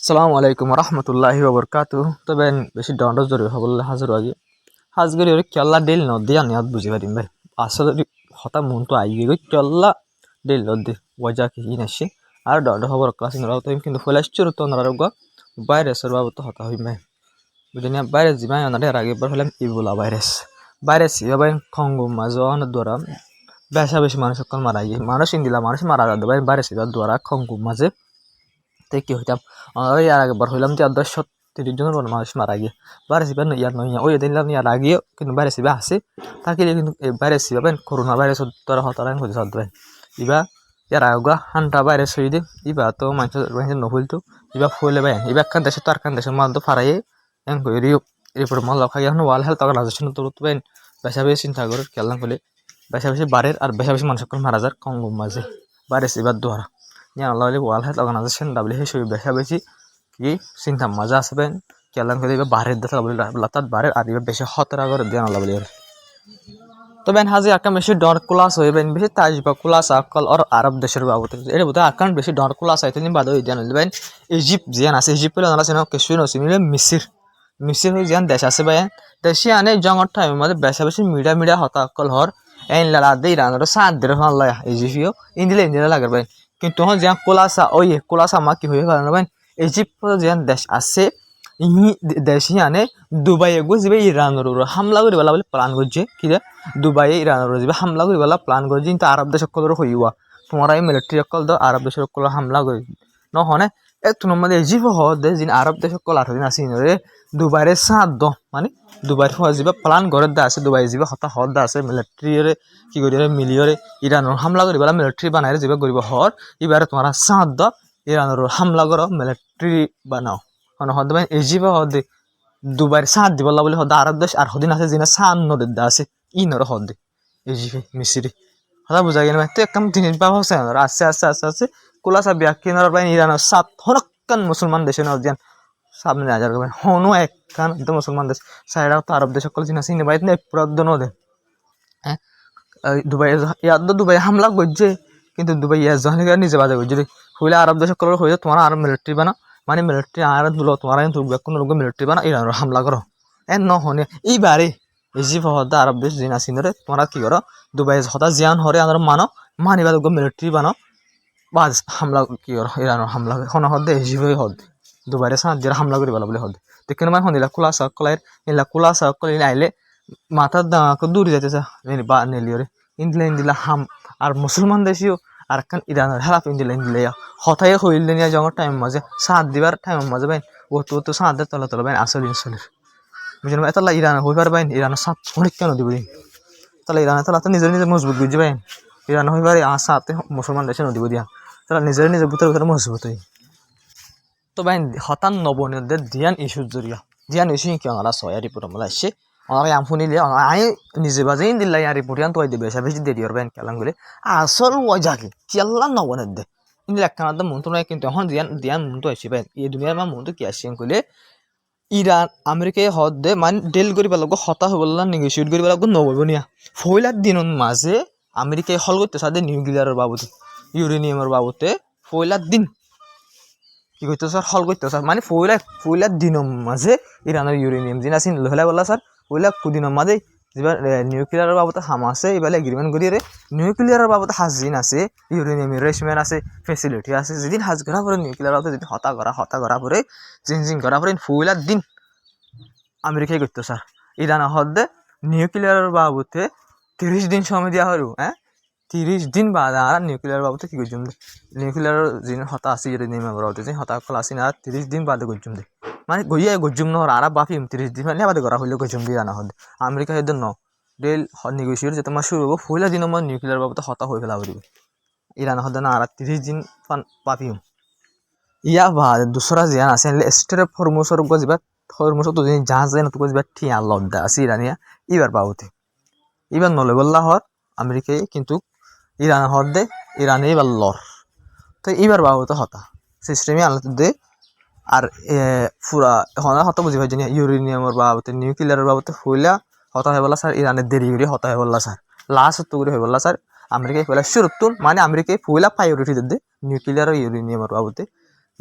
আসসালামু আলাইকুম রহমতুল্লাহি ওবরকাতুহ। তবে বেশি দণ্ড জরুরি হবলে হাজার আগে হাজগরি ওর কেল্লা ডেল নদী আনিয়াত বুঝি পারিম ভাই আসলে হতা মনটো আই গই কেল্লা ডেল নদী ওজা কি নাসি আর দণ্ড হবর ক্লাস নরাও তো কিন্তু ফলাস চুর তো নরারগা ভাইরাসের বাবদ হতা হই ভাই বুঝিনা ভাইরাস জিবাই আনারে আর আগে বার হলাম ইবোলা ভাইরাস ইবাই খঙ্গু মাজো আনা দ্বারা বেশি মানুষ সকল মারা গিয়ে মানুষ ইন্দিলা মানুষ মারা যাবে ভাই ভাইরাস ইবার দ্বারা খঙ্গু মাঝে তে কি হইতাম ওই আর একবার হইলাম যে 10-30 জনের মানুষ মারা গিয়ে বাইরে সিবা ইয়ার নয় ওই দিন ইয়ার আগেও কিন্তু বাইরে সিবা আছে থাকিলে কিন্তু বাইরে সিবা বেন করোনা ভাইরাস তোরা হতারান হয়ে যাবে ইবা ইয়ার আগা হান্টা ভাইরাস হয়ে দে ইবা তো মানুষ নহইলতো ইবা ফুলে বেন ইবা কান দেশে তো আর কান দেশের মান তো ফারাইয়ে এন কইরিও এরপর মাল লখাই এখন ওয়াল হেলথ অর্গানাইজেশন তো বেন বেশি চিন্তা করে কেলাম বলে বেশি বাড়ের আর বেশি মানুষ মারা যার কঙ্গো মাঝে বাইরে সিবার দ্বারা yang lalu World Health Organization WHO বেশি কি চিন্তা মজা আসবেন কেলান করে বাহির দেশ লাতাত বাহির আর বেশি খতরা করে দেন লাবলি তবে হাজি আকাম বেশি ডর ক্লাস হইবেন বেশি তাজবা ক্লাস আকল আর আরব দেশের বাবদ এর বোধ আকান বেশি ডর ক্লাস আইতে বাদ হই দেন লবেন ইজিপ্ট জিয়ান আছে ইজিপ্ট পেলে না সেনা কিছু নসিমিলে মিসির হই জিয়ান দেশ আছে ভাই দেশি আনে জঙ্গর টাইম মধ্যে বেশি মিডিয়া হতা আকল হর এন লালা দে ইরানের সাত দের হল্লা ইজিপ্টিও ইন্দিলে লাগার ভাই কিন্তু তখন যে কোলাসা মা কি হয়ে গেল ভাই ইজিপ্ট যে দেশ আছে ইহি দেশি আনে দুবাই যাবে ইরানের হামলা করে বলা বলে প্ল্যান করছে কি রে দুবাই ইরানের যাবে হামলা করে বলা প্ল্যান করছে কিন্তু আরব দেশ সকলের হইয়া তোমার এই মিলিটারি সকল তো আরব দেশ সকল হামলা করে নহনে তোমার মধ্যে ইজিপ্ট হদে যিনি আরব দেশ সকল 8 দিন আসি রে দুবাইরে সাত দ মানে দুবাইর হওয়া যাবে প্ল্যান ঘরের দা আছে দুবাই যাবে হতা হদ দা আছে মিলিটারি কি করি মিলিয়রে ইরানের হামলা করি বলা মিলিটারি বানাই যাবে করিব হর এবারে তোমার সাত দ ইরানের হামলা করো মিলিটারি বানাও হদ ভাই ইজিপ্ট হদে দুবাইর সাত দিব বলে হদা আরব দেশ আর হদিন আছে যিনি সান নদীর দা আছে ইনর হদে ইজিপ্ট মিসরি হদা বুঝা গেল তো একদম জিনিস পাওয়া হচ্ছে আস্তে কোলাসা ব্যাকিনার ভাই ইরানের সাত হরক্কান মুসলমান দেশে নদিয়ান সামনে হাজার হনো একখান তো মুসলমান দেশ সাইডাও তো আরব দেশ সকল চিনা চিনি বাইত নেই পুরাদ্দ নদে হ্যাঁ দুবাই হামলা করছে কিন্তু দুবাই ইয়ার নিজে বাজা করছে হইলে আরব দেশ সকল হইলে তোমার আর মিলিটারি বানা মানে মিলিটারি আর দুলো তোমার কোনো লোক মিলিটারি বানা ইরানের হামলা করো নহনে এইবারে ইজিপ্ট হদা আরব দেশ জিনা চিনরে তোমরা কি করো দুবাই হদা জিয়ান হরে আমার মানিবা লোক মিলিটারি বানো বাজ হামলা কি করো ইরানের হামলা হন হদে ইজিপ্ট হদে দুবাইরে সাত দিয়ে হামলা করি বলা বলে হদে দেখেন মানে হন কুলাসা কলাইর কুলাসা কলাই আইলে মাথার দাঁড়া দূরে যাইতেছে বা নেলিওরে ইন্দিলা হাম আর মুসলমান দেশীয় আর কান ইরানের হেলাপ ইন্দিলে হঠাৎ হইলে নিয়ে জঙ্গর টাইম মাঝে সাত দিবার টাইম মাঝে বাইন তো সাত দিয়ে তলা বাইন আসল ইনসলের বুঝলেন এতলা ইরান হইবার বাইন ইরানের সাত অনেক কেন দিব তাহলে ইরানের তালা তো নিজে মজবুত বুঝি বাইন ইরান হইবার সাথে মুসলমান দেশে নদী দিয়া তাহলে নিজের ভিতরে মজবুত হই তো ভাই হতান নবনীয়দের দিয়ান ইস্যুর জরিয়া দিয়ান ইস্যু কি আমরা সয়া রিপোর্ট আমরা আসছে আমরা আম শুনিলে আই নিজে বাজে দিল্লা ইয়ার রিপোর্ট তো দেবে বেশি দেরি হবে কেলাম বলে আসল ওয়াজাকে কেল্লা নবনের দে কিন্তু একখানা মন তো নয় কিন্তু এখন দিয়ান মন তো আসছে ভাই এই দুনিয়ার মা মন তো কি আসছে কইলে ইরান আমেরিকায় হদ দে মানে ডেল করি পেলাম হতা হয়ে বললাম নেগোসিয়েট করি পেলাম নবনীয়া ফইলার দিনের মাঝে আমেরিকায় হল করতে সাথে নিউক্লিয়ারের বাবদে ইউরেনিয়ামের বাবদে ফইলার দিন কি করতে স্যার হল করতে স্যার মানে ফইলার দিনের মাঝে ইরানের ইউরেনিয়াম জিন আসিন লহলা বললা স্যার ফইলা কুদিনের মাঝে যেবার নিউক্লিয়ারের বাবদে হাম আছে এবার এগ্রিমেন্ট করিয়ে নিউক্লিয়ারের বাবদে হাজিন আছে ইউরেনিয়াম রেশমেন্ট আছে ফেসিলিটি আছে যেদিন হাজ করা পরে নিউক্লিয়ার বাবদে যদি হতা করা পরে জিন করা পরে ফইলার দিন আমেরিকায় করতো স্যার ইরান হদে নিউক্লিয়ারের বাবদে 30 দিন সময় দেওয়া হলো 30 দিন বাদ আর নিউক্লিয়ার বাবদে কি করছুম নিউক্লিয়ার যিনি হতা আছে ইউরেনিয়ামের বাবদে যে হতা কল আসি না 30 দিন বাদে করছুম দে মানে গইয়া গজুম নহর আর বাফিম 30 দিন মানে বাদে করা হইলে গজুম দিয়ে আনা হদে আমেরিকা হেদের ন ডেল নেগোসিয়েট যে তোমার শুরু হবো ফইলা দিন আমার নিউক্লিয়ার বাবদে হতা হয়ে ফেলা হইব ইরান হদে না আর 30 দিন পাপিম ইয়া বা দুসরা জিয়ান আছে স্টেপ ফরমোসর গজিবা ফরমোস তো যিনি জাহাজ যায় না তো গজিবা ঠিয়া লদ্দা আছে ইরানিয়া এবার বাবদে এবার নলে বললা হর আমেরিকায় কিন্তু ইরান হর দে ইরানে এবার লর তো এইবার বাবদে হতা সিস্টেমে আলাদা দে আর পুরা হতা বুঝি ভাই জানি ইউরেনিয়ামের বাবদে নিউক্লিয়ারের বাবদে হইলা হতা হয়ে বললা স্যার ইরানের দেরি করে হতা হয়ে বললা স্যার লাস্ট তো করে হয়ে বললা স্যার আমেরিকায় পয়লা শুরুতুন মানে আমেরিকায় পয়লা প্রায়োরিটি দে নিউক্লিয়ার আর ইউরেনিয়ামের বাবদে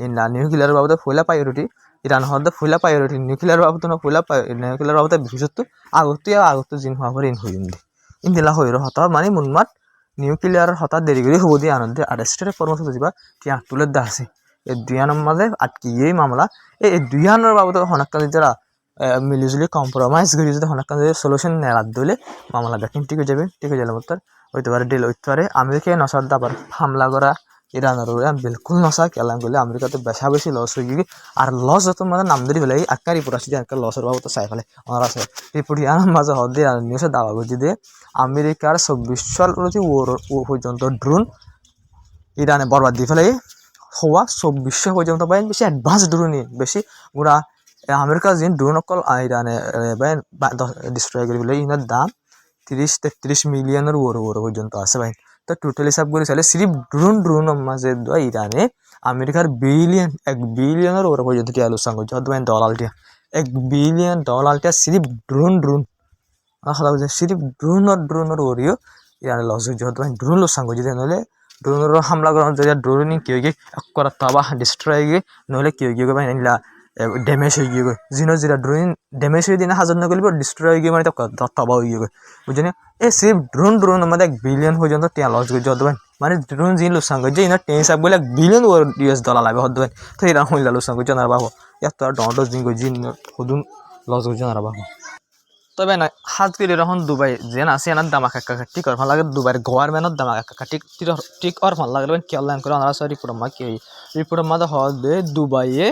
ইন্ডিয়া নিউক্লিয়ার বাবদ ফুলা প্রায়োরিটি ইরান হদ ফুলা প্রায়োরিটি নিউক্লিয়ার বাবদ না ফুলা নিউক্লিয়ার বাবদ ভবিষ্যৎ আগত জিন হওয়া করে ইন হইন্দি ইন্দিলা হইর হতা মানে মুনমাত নিউক্লিয়ার হতা দেরি করে হব দিয়ে আনন্দে আর স্টেটের কর্মসূচি যা টিয়া তুলে দা আছে এই দুইয়ানোর মাঝে আটকিয়েই মামলা এই দুইয়ানোর বাবদ হনাক্কালি যারা মিলিজুলি কম্প্রোমাইজ করি যদি হনাক্কাল সলিউশন নেওয়ার দিলে মামলা দেখেন ঠিক হয়ে যাবে ঠিক হয়ে গেলে মতো হইতে পারে ডিল হইতে পারে আমেরিকায় নসার দাবার হামলা করা ইরানের বিলকুল নসা কেলাম করলে আমেরিকাতে বেশা বেশি লস হয়ে গিয়ে আর লস যত মানে নাম ধরে ফেলে আক্কা রিপোর্ট আসছে আক্কা লসের বাবদ চাই ফেলে আমার আছে রিপোর্ট ইয়ার মাঝে হদ দিয়ে নিউজে দাবা বুঝি দিয়ে আমেরিকার 24 সাল পর্যন্ত ড্রোন ইরানে বরবাদ দিয়ে ফেলে হওয়া 24 পর্যন্ত বাইন বেশি অ্যাডভান্স ড্রোনই বেশি গুড়া আমেরিকার যে ড্রোন অকল ইরানে ডিস্ট্রয় করে ফেলে ইনার দাম 30-33 মিলিয়নের ওর পর্যন্ত আছে ভাই তো টোটাল হিসাব করে চাইলে সিরিফ ড্রোন মাঝে ইরানে আমেরিকার1 বিলিয়নের ওর পর্যন্ত টিয়া লোকসান করছে হয়তো ডলার টিয়া $1 বিলিয়ন টিয়া সিরিফ ড্রোন খালা বুঝে সিরিফ ড্রোনের ওরিও ইরানে লস হচ্ছে হয়তো ড্রোন লোকসান করছে নহলে ড্রোনের হামলা করার যদি ড্রোন কেউ গিয়ে করা তাবা ডিস্ট্রয় গিয়ে নহলে কেউ গিয়ে ভাই নিলা ড্যামেজ হয়ে গিয়ে জিরা ড্রোন ড্যামেজ হয়ে দিনে হাজার নগলি ডিস্ট্রয় হয়ে গিয়ে মানে তবা হয়ে গিয়ে বুঝলি এই সিরিফ ড্রোন আমাদের 1 বিলিয়ন পর্যন্ত টিয়া লস করছে হতো মানে ড্রোন যে লোকসান করছে ইনার টেন হিসাব বলে $1 বিলিয়ন লাগে হতো তো এরা হইলা লোকসান করছে না বাবু এত আর ডন্টো জিন করছি সদুন লস করছে না বাবু তবে না হাজগির এরকম দুবাই যেন আছে এনার দামা কাকা ঠিক আর ভাল লাগে দুবাইয়ের গভর্নমেন্টের দামা কাকা ঠিক আর ভাল লাগে কেউ লাইন করে আনারা রিপোর্ট মা কি রিপোর্টের মাঝে হদে দুবাইয়ে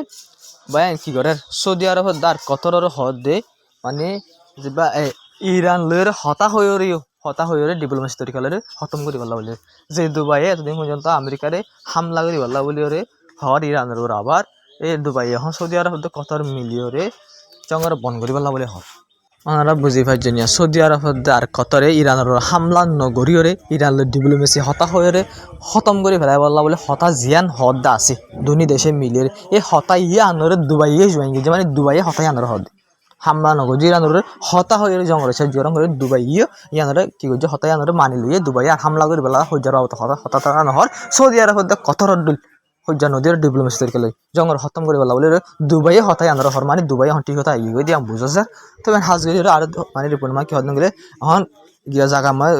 বা কি করে সৌদি আরবের দার কতরের হদে মানে যে ইরান লয়ের হতা হয়ে ডিপ্লোমেসি তৈরি করে খতম করি পারলা বলে যে দুবাইয়ে এতদিন পর্যন্ত আমেরিকারে হামলা করি পারলা বলি ওরে হর ইরানের ওর আবার এই দুবাই এখন সৌদি আরব কতর মিলিয়রে চঙ্গর বন করি পারলা বলে হর ওনারা বুঝি পাইছেন সৌদি আরব আর কতরে ইরানের হামলা নগরীয়রে ইরানের ডিপ্লোমেসি হতা হয়ে খতম করে ফেলাই বললা বলে হতা জিয়ান হদা আছে দুনি দেশে মিলিয়ে এই হতা ইয়ে আনরে দুবাইয়ে জয়েন গেছে মানে দুবাইয়ে হতাই আনর হদ হামলা নগর ইরানের হতা হয়ে জঙ্গল সে জরং করে দুবাইয়ে ইয়ানরে কি করছে হতাই আনরে মানি লইয়ে দুবাই আর হামলা করে বেলা হজার হতা তারা নহর সৌদি আরব কতর হজ্জা নদীর ডিপ্লোমেসি তৈরি করে জঙ্গল খতম করে বলা বলে দুবাইয়ে হতাই আনর হর মানে দুবাই হন ঠিক কথা ইয়ে দিয়ে বুঝছে তবে হাজগির আর মানে রিপোর্ট মা কি হদ গেলে এখন গিয়া জায়গা মই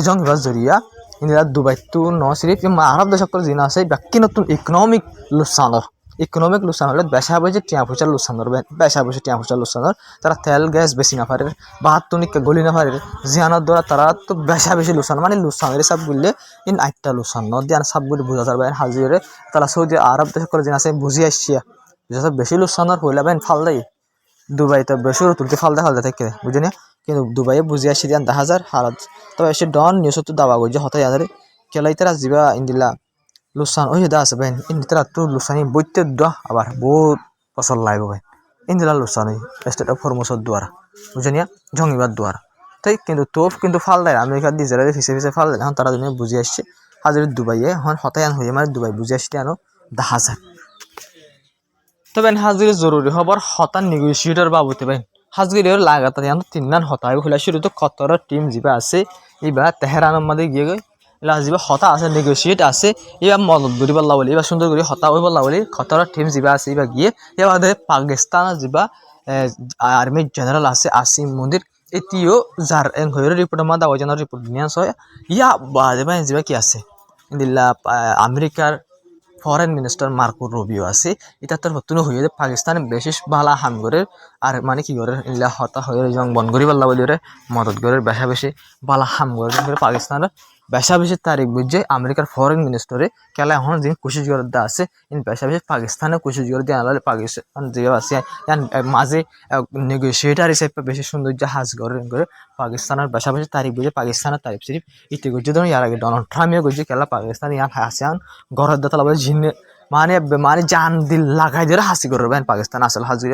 জং জরিয়া ইন্দিরা দুবাই তো ন সিরিফ আরব দেশ জিনা আছে ব্যক্তি নতুন ইকোনমিক লোকসান হলে বেসা বসে টিয়া পয়সার লোকসান ধরবে বেসা বসে টিয়া পয়সার লোকসান ধর তারা তেল গ্যাস বেশি না পারে বাহাত্তনিক গলি না পারে জিয়ানোর দ্বারা তারা তো বেসা বেশি লোকসান মানে লোকসানের সব বললে ইন আটটা লোকসান নদী আর সব বলে বোঝা যাবে হাজিরে তারা সৌদি আরব দেশ জিনা আছে বুঝি আসছিয়া বুঝা বেশি লোকসানের হইলে বেন ফাল দেয় দুবাই তো বেশি তুলতে ফাল থাকে বুঝিনি কিন্তু দুবাইয়ে বুঝি আসছি দিয়ান 10,000 হারাত তবে এসে ডন নিউজ তো দাবা গো যে হতাই আদার কেলাই তারা যাবা ইন্দিলা লুসান ওই দা আছে বেন ইন তারা তো লুসানি বইতে দ আবার বহুত ফসল লাগবে বেন ইন্দিলা লুসানি স্টেট অফ ফরমোসর দ্বারা বুঝিনিয়া জঙ্গিবাদ দ্বারা তাই কিন্তু ফাল দেয় আমেরিকা দিয়ে যারা ফিসে ফাল দেয় এখন তারা দুনিয়া বুঝি আসছে হাজার দুবাইয়ে এখন হতায়ান হয়ে মানে দুবাই বুঝি আসছে আনো 10,000 তবে হাজির জরুরি খবর হতান নেগোসিয়েটর বাবুতে বেন হাজগিরের লাগাতার এখন 3 হতায় হইলা শুরু তো কতর টিম যা আছে এবার তেহরানের মধ্যে গিয়ে যা হতা আছে নেগোসিয়েট আছে এবার মদত করি পারলা বলি এবার সুন্দর করে হতা হয়ে পারলা বলি কতর টিম যা আছে এবার গিয়ে এবার পাকিস্তান যা আর্মি জেনারেল আছে আসিম মন্দির এটিও যার রিপোর্টের মধ্যে ওই রিপোর্ট নিয়ে হয় ইয়া বাদে যা কি আছে দিল্লা আমেরিকার ফরেন মিনিস্টার মার্কো রুবিও আছে এটা তোর নতুন হয়ে পাকিস্তান বিশেষ বালা হাম করে আর মানে কি করে ইল্লা হতা হয়ে জং বন করি পারলা বলি মদত করে বেশা বেশি বালা হাম করে পাকিস্তানের বেশা বেশি তারিখ বুঝছে আমেরিকার ফরেন মিনিস্টারে কেলা এখন যে কোশিশ করে আছে ইন বেশা বেশি পাকিস্তানে কোশিশ করে দিয়ে আনলে পাকিস্তান যে আছে মাঝে নেগোসিয়েটার হিসেবে বেশি সৌন্দর্য হাজ করে পাকিস্তানের বেশা বেশি তারিখ বুঝে পাকিস্তানের তারিখ সিরিফ ইতি করছে ধরুন ইয়ার আগে ডোনাল্ড ট্রাম্পও করছে কেলা পাকিস্তান ইয়ান হাসিয়ান ঘরের দাতলা বলে ঝিনে মানে জান দিল লাগাই দিয়ে হাসি করবেন পাকিস্তান আসলে হাজির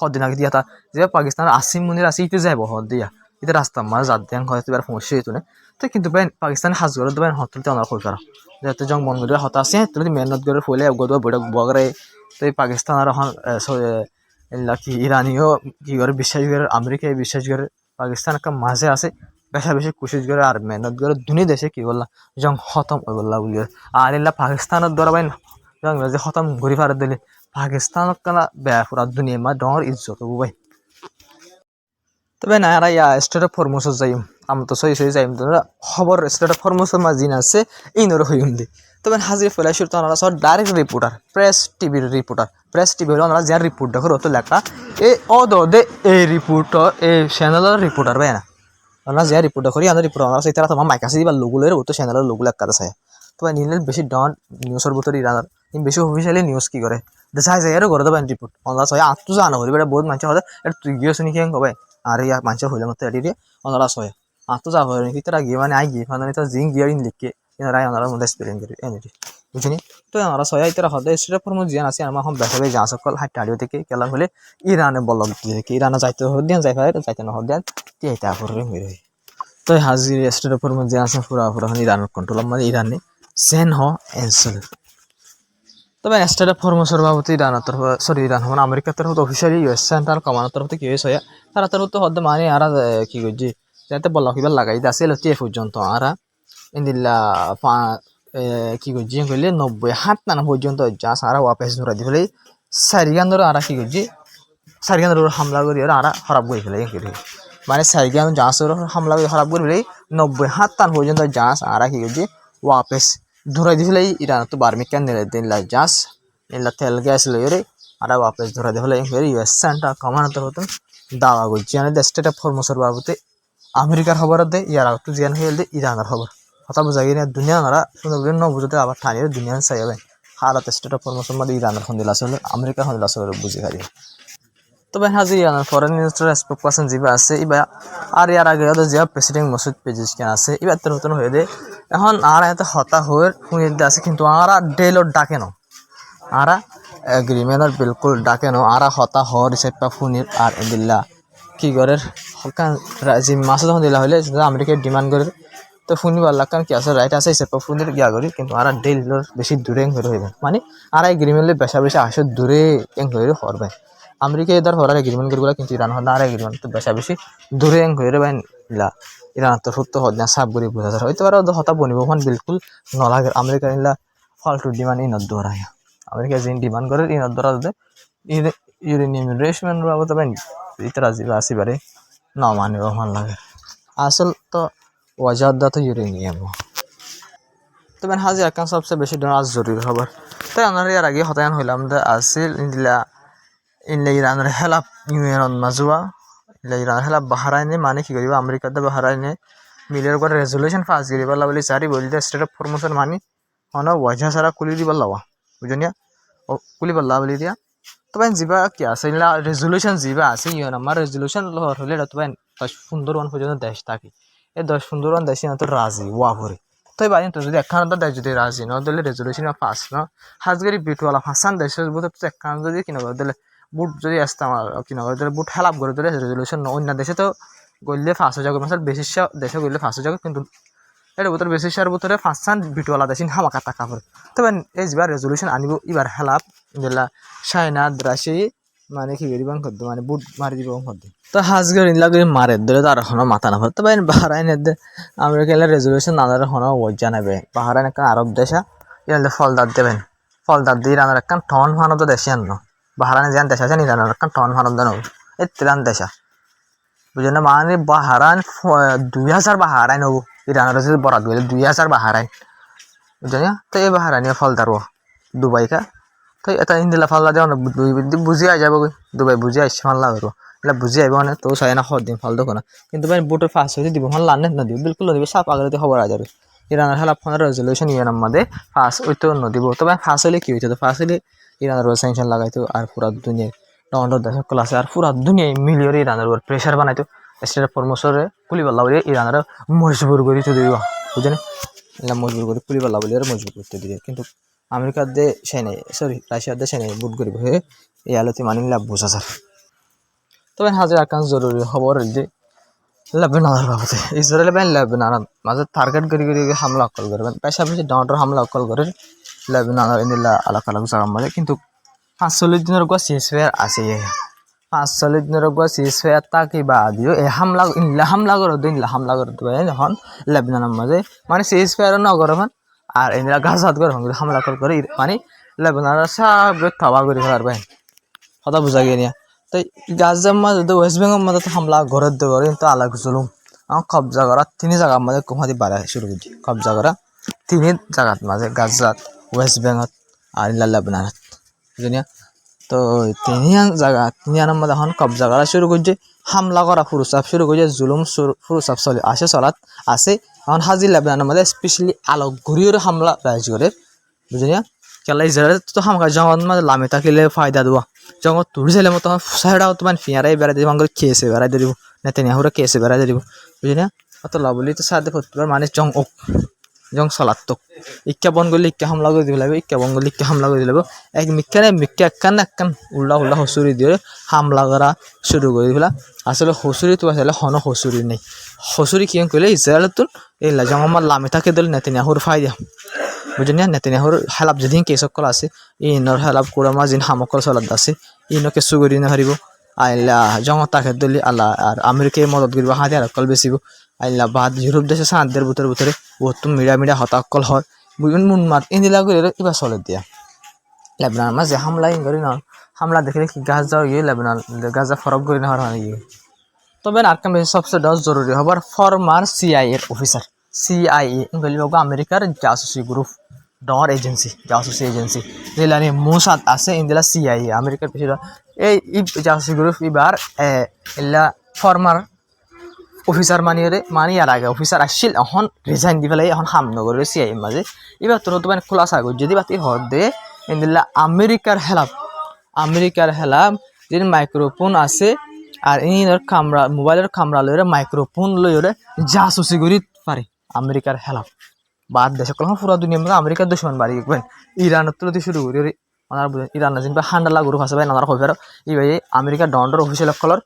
হদিন আগে দিয়া যে পাকিস্তান আসিম মনির আসি ইতে যাইব হদ দিয়া ইতে রাস্তা মানে জাত দিয়ান হয়তো এবার সমস্যা হইতো না তো কিন্তু পাকিস্তান হাজ করে দেবেন হতুলতে অনার কই করা যেহেতু জং বন করে হতা আছে তুলি মেহনত করে ফুলে গদ বড় বগরে তো পাকিস্তান আর এখন কি ইরানিও কি করে বিশ্বাস করে আমেরিকায় বিশ্বাস করে পাকিস্তান একটা মাঝে আছে বেশা বেশি কোশিশ করে আর মেহনত করে দুনি দেশে কি বললা জং খতম হয়ে বললা বলি আর এলা পাকিস্তানের দ্বারা ইংরেজি খতম ঘুরি ফারে দিলে পাকিস্তানত কানা বেয়া পুরা দুনিয়া মা ডর ইজ্জত হবো ভাই তবে না আর ইয়া স্টেট অফ ফরমোস যাইম আমি তো সই সই যাইম তো খবর স্টেট অফ ফরমোস মা জিন আছে ইনর হইম দি তবে হাজির ফেলাইছুর তো আমরা সব ডাইরেক্ট রিপোর্টার প্রেস টিভির রিপোর্টার প্রেস টিভি হলো আমরা যা রিপোর্ট দেখো তো লেখা এ ও দে এই রিপোর্টার এই চ্যানেলের রিপোর্টার ভাই না আমরা যা রিপোর্ট করি আমরা রিপোর্ট আমরা সেই তারা তোমার মাইক আছে দিবা লোগুলের তো চ্যানেলের লোগুল একটা আছে তো নিলে বেশি ডন নিউজের ভিতরে ইরানার বেশি অফিসিয়ালি নিউজ কি করে দেখাই যায় আর করে দেবেন রিপোর্ট আমরা সবাই আত্মু জানা হইবে বহুত মানুষ হলে তুই গিয়েছ নাকি কবে আর ইয়া মানুষ হইলে মতো এটি আমরা সবাই আত্মু যা হয় নাকি তারা গিয়ে মানে আই গিয়ে মানে তো জিং গিয়ে লিখকে রায় আমরা মধ্যে এক্সপিরিয়েন্স করি এনে বুঝিনি তো আমরা সবাই তারা হতে স্টেট ফর্ম জিয়ান আছে আমার এখন বেসাবে যা সকল হাই টাড়িও থেকে কেলা হলে ইরানে বলক দিয়ে ইরানে যাইতে হদিয়ান যাই পারে যাইতে না হদিয়ান টিয়াইতে করে হয়ে রই তো হাজির স্টেট ফর্ম যে আছে পুরা পুরা ইরানের কন্ট্রোল মানে ইরানে সেন হ এনসেল তবে স্টেট ফর্মসর বাবতি ইরানের তরফ সরি ইরান মানে আমেরিকার তরফ অফিসিয়ালি ইউএস সেন্টার কমানোর তরফ থেকে ইউএস হয় তারা তরফ তো হদ্দে মানে আর কি করছি যাতে বলক কিবার লাগাই আছে টিয়ে পর্যন্ত আর ইন্দিল্লা কি করছি কইলে 90 পর্যন্ত যা সারা ওয়াপেস ধরা দি ফেলে সারিগান ধরে আর কি করছি সারিগান ধরে হামলা করি আর খারাপ করে ফেলে মানে সারিগান জাহাজের হামলা করে খারাপ করে ফেলে 90 পর্যন্ত জাহাজ আর কি করছি ওয়াপেস ধরা দি ফেলে ইরান তো বার্মিকান নিলে দিন জাহাজ এলা তেল গ্যাস লইরে আর ওয়াপেস ধরা দি ফেলে ইউএস সেন্টার কমানোর তরফ দাওয়া করছি মানে স্টেট অফ ফরমোসর বাবতে আমেরিকার খবর দে ইয়ার তো জিয়ান হয়ে দে ইরানের খবর কথা বোঝা গিয়ে দুনিয়া নারা সুন্দর ন বুঝতে আবার ঠানিয়ে দুনিয়া চাইবে হারাত স্টেট অফ ফরমোশন মানে ইরানের হন্দিল আসলে আমেরিকার হন্দিল আসলে বুঝে খালি তবে হাজির ইরানের ফরেন মিনিস্টার স্পোক পার্সন যিবা আছে ইবা আর ইয়ার আগে যে প্রেসিডেন্ট মসুদ পেজিশকিয়ান আছে ইবা তোর নতুন হয়ে দে এখন আর এত হতা হয়ে শুনে আছে কিন্তু আর ডেলর ডাকে ন আর এগ্রিমেন্টর বিলকুল ডাকে ন আর হতা হওয়ার হিসেবে ফুনির আর এদিল্লা কি করে যে মাসে যখন দিলা হলে আমেরিকার ডিমান্ড করে তো ফুনি বাল্লা কারণ কি আছে রাইট আছে হিসেবে ফুনির গিয়া করি কিন্তু আর ডেলর বেশি দূরে হয়ে হইবে মানে আর এগ্রিমেন্টে বেশা বেশি আসে দূরে হয়ে হরবে আমেরিকা এদার হরার এগ্রিমেন্ট করবো কিন্তু ইরান হল আর এগ্রিমেন্ট তো বেশা বেশি দূরে হয়ে রবে ইরান তো সত্য হদ্না সাপ করে বোঝা যায় হয়তো আর হতা বনিব বিলকুল নলাগে আমেরিকা ইলা ফালতু ডিমান্ড ইনত দৌড়ায় আমেরিকা যে ডিমান্ড করে ইনত দৌড়া ইউরেনিয়াম রেশমেন্ট বাবদ ইতরা যা আসিবারে না মানিব ভাল লাগে আসল তো ওয়াজাদা তো ইউরেনিয়াম তবে হাজির একান সবচেয়ে বেশি আজ জরুরি খবর তাই আমরা ইয়ার আগে হতায়ন হইলাম আসিল ইন্দিলা ইনলে ইরানের হেলাপ ইউএন মাজুয়া ইনলে ইরানের হেলাপ বাহারাইনে মানে কি করিব আমেরিকাতে বাহারাইনে মিলের করে রেজুলেশন পাস করিব বলে চারি বলি স্টেট অফ ফরমোশন মানি হন ওয়াজা সারা কুলি দিব লাওয়া বুঝনিয়া ও কুলি বল্লা বলি দিয়া তবে যা কি আছে রেজুলেশন যা আছে ইউএন আমার রেজুলেশন হলে তবে 10 পর্যন্ত দেশ থাকে এই 10 দেশে তো রাজি ওয়া ভরে তো এবার তো যদি একখান দেশ যদি রাজি ন দিলে রেজুলেশন পাস ন হাজগারি বিটওয়ালা ফাঁসান দেশের বোধ একখান যদি কিনা দিলে বুট যদি আসতে আমার কিনা দিলে বুট হেলাপ করে দিলে রেজুলেশন অন্য দেশে তো গড়লে ফাঁস হয়ে যাবে মানে বেশি দেশে গড়লে ফাঁস হয়ে যাবে কিন্তু এটা বোধ বেশি ভিতরে ফাঁসান বিটওয়ালা দেশিন হামাকা টাকা পড়ে তবে এই যা রেজুলেশন আনিব এবার হেলাপ দিলা চাইনা রাশি মানে কি করিবাং করতে মানে বুট মারি দিব করতে তো হাজগর ইনলা করে মারে ধরে তার এখনো মাথা না ভরতে পারেন বাহারাইনের আমেরিকা রেজুলেশন নাদার এখনো ওজা নেবে বাহারাইন একটা আরব দেশা এলে ফলদার দেবেন ফলদার দিয়ে ইরানের একটা টন ফানো দেশে আনো বাহারাইনে যেন দেশ আছে ইরানের একটা টন ফানো দেন এই তিরান দেশা বুঝলেন না মানে বাহারাইন 2000 বাহারাইন হবো ইরানের যদি বরাদ গেলে 2000 বাহারাইন বুঝলেন তো এই বাহারাইনে ফলদার দুবাই কা তো এটা ইন্দিলা ফাল্লা যাও না বুঝি আই যাবো দুবাই বুঝি আইসি ফাল্লা করবো এটা বুঝি আইব মানে তো চাই না দিন ফাল দেখো না কিন্তু ভাই বুটের ফার্স্ট হয়েছে দিব ফাল্লা না দিব বিলকুল দিব সাপ আগে খবর আ যাবে ইরানের খেলা ফোনের রেজুলেশন ইরানের মধ্যে ফার্স্ট ওইতো নদীব তবে ফার্স্ট হলে কি হইতো তো ফার্স্ট হলে ইরানের স্যাংশন লাগাইতো আর পুরা দুনিয়ায় রাউন্ড দেশের ক্লাসে আর পুরা দুনিয়ায় মিলিয়র ইরানের উপর প্রেশার বানাইতো স্টেট ফরমোসরে কুলি পাল্লা বলে ইরানের মজবুর করে তো দিব বুঝলেন এলা মজবুর করে কুলি পাল্লা বলে আর মজবুর করতে দিয়ে কিন্তু আমেরিকার দে সেই নাই সরি রাশিয়ার দেশে নাই বুট করিব হয়ে এই আলোতে মানি লাভ বোঝা যায় তবে হাজার আকাশ জরুরি খবর যে লেবাননের বাবদে ইসরায়েল বাহিনী লেবানন মাঝে টার্গেট করে হামলা অকল করবেন পাশাপাশি ডাউনটার হামলা অকল করে লেবাননের ইন্দিল্লা আলাদা আলাদা জায়গা মাঝে কিন্তু 45 দিনের গা সিজফায়ার আছে 45 দিনের গা সিজফায়ার তাকে বা দিও এই হামলা করে দিন হামলা করে দেবে এখন লেবাননের মাঝে মানে সিজফায়ার নগর আর ইন্দিরা গাজাত করে হামলা করে মানে লেবাননের সব থাবা করে ফেলার ভাই কথা বুঝা গিয়ে নিয়া তাই গাজার মাঝে তো ওয়েস্ট বেঙ্গল মাঝে তো হামলা ঘরের ঘরে কিন্তু আলাগ জুলুম আমার কবজা করা তিনি জায়গার মাঝে কুমাদি বাড়া শুরু করছি কবজা করা তিনি জায়গাত মাঝে গাজাত ওয়েস্ট বেঙ্গল আর লেবাননত বুঝিনা তো তিনি আনার মধ্যে এখন কবজা করা শুরু করছে হামলা করা ফুরুসাপ শুরু করছে জুলুম ফুরুসাপ চলে আসে চলাত আছে এখন হাজি লেবাননের মধ্যে স্পেশালি আলোক ঘুরিয়ে হামলা রাইজ করে বুঝিনা কেলা ইসরায়েল তো হামকা জঙ্গল মাঝে লামে থাকিলে ফায়দা দেওয়া জঙ্গল তুলি চাইলে মতো সাইডাও তোমার ফিয়ারাই বেড়াই দিব আমার খেয়েছে বেড়াই দিব নেতানিয়াহুরা খেয়েছে বেড়াই দিব বুঝিনা অত লাভলি তো সাথে প্রতিবার মানে জং চলাত্মক ইক্কা বন করলে ইক্কা হামলা করে দিব লাগবে ইক্কা বন করলে ইক্কা হামলা করে দিব এক মিক্কা একখান উল্লা হসুরি দিয়ে হামলা করা শুরু করে দিলা আসলে হসুরি তো আসলে হন হসুরি নেই হসুরি কিয়ং করলে ইসরায়েলের তো এই জঙ্গল লামে থাকে দিলে নেতানিয়াহুর ফায়দা বুঝিনা নেতানিয়াহুর হেলাপ যেদিন কেসকল আছে ইনৰ হেলাপ কুড়া মাছ দিন হামকল চলাত আছে ইনকে সুগরি নাহারিব আইলা জঙ্গল তাকে দিলি আল্লাহ আর আমেরিকায় মদত করিব হাতে আর অকল বেচিব আইলা বাদ ইউরোপ দেশে সাঁতদের ভিতরে বহুত মিডিয়া হতাকল হয় বুঝবেন মুন মাত ইন্দিলা করে এবার চলে দিয়া লেবানন মাঝে হামলা করি না হামলা দেখলে কি গাছ যাও ইয়ে লেবানন গাছা ফরক করে নেওয়ার হয় ইয়ে তবে আর কাম সবচেয়ে দশ জরুরি হবার ফরমার সিআইএর অফিসার সিআইএ বলব আমেরিকার জাসুসি গ্রুপ ডর এজেন্সি জাসুসি এজেন্সি যেলানি মোসাদ আছে ইন্দিলা সিআইএ আমেরিকার বেশিরভাগ এই জাসুসি গ্রুপ এবার এলা ফরমার অফিসার মানিয়ার আগে অফিসার আসছিল এখন রিজাইন দি পেলাই এখন হামনগরের সিআইএর মাঝে এবার তোর তো মানে খোলাসা কর যদি বাতি হর দে ইন্দিলা আমেরিকার হেলাপ যে মাইক্রোফোন আছে আর ইনর কামরা মোবাইলের কামরা লইরে মাইক্রোফোন লইরে জাসুসি করি পারে আমেরিকার হেলাপ বাদ দেশ কল পুরা দুনিয়ার মধ্যে আমেরিকার দুশ্মন বাড়ি গেবেন ইরানের তুলতে শুরু করি ওনার ইরান যেন হান্ডালা গ্রুপ আছে ভাই ওনারা হইবার এই ভাই আমেরিকার ডন্ডর অফিসিয়াল কলর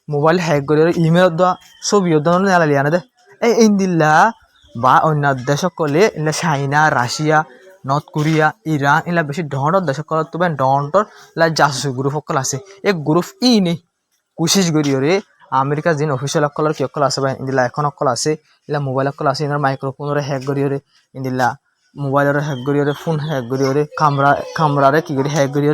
মোবাইল হ্যাক করে ইমেল দেওয়া ছবি নেলালিয়ানে দে এই ইন্দিল্লা বা অন্য দেশ কলে ইলা চাইনা রাশিয়া নর্থ কোরিয়া ইরান এলা বেশি ডন্ডর দেশ কল তো ডন্ডর লা জাসুসি গ্রুপ সকল আছে এই গ্রুপ নেই কোশিশ করি আমেরিকার যিন অফিসিয়াল অকলৰ কি অকল আছে বা ইন্দিলা এখন অকল আছে ইলা মোবাইল অকল আছে ইনার মাইক্রোফোনরে হ্যাক করি ইন্দিলা মোবাইলরে হ্যাক করি ফোন হ্যাক করি কামরারে কি করি হ্যাক করি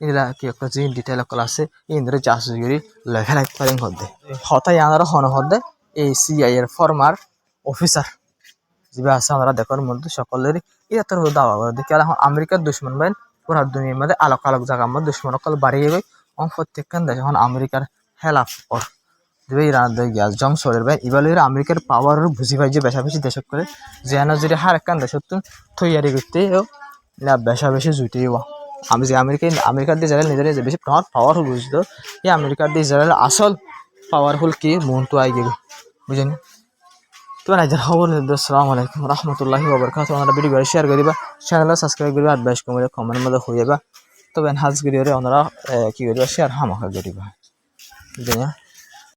ইন্দিলা কি অকল যিন ডিটেল অকল আছে ইন্দ্রে জাসুসি করি লেখা লাইক পারেন হদে হতাই আনারা হন হদে এই সিআইএর ফরমার অফিসার যিবা আছে আমরা দেখার মধ্যে সকলের এটা তোর দাওয়া করে দেখি এখন আমেরিকার দুশ্মন বাইন পুরা দুনিয়ার মধ্যে আলোক জায়গার মধ্যে দুশ্মন অকল বাড়িয়ে গই প্রত্যেকখান দেশ এখন আমেরিকার হেলাপ ওর যে ইরান গ্যাস জং সরের ভাই এবার আমেরিকার পাওয়ার বুঝি পাই যে বেশা বেশি দেশক করে যেন যদি হার একখান দেশ তৈয়ারি করতে না বেশা বেশি জুইতেই আমি যে আমেরিকার দিয়ে ইসরায়েল নিজের যে বেশি পাওয়ারফুল বুঝতো এই আমেরিকার দিয়ে ইসরায়েল আসল পাওয়ারফুল কি মন তো আই গেল বুঝেনি তো না যার খবর আসসালামু আলাইকুম রহমতুল্লাহি ওয়া বারাকাতুহু আমরা ভিডিও শেয়ার করিবা চ্যানেল সাবস্ক্রাইব করিবা আর বেশ কমরে কমেন্ট মধ্যে হইবা তবে হাজ ভিডিওরে ওনারা কি করিবা শেয়ার হামাকা করিবা বুঝেনি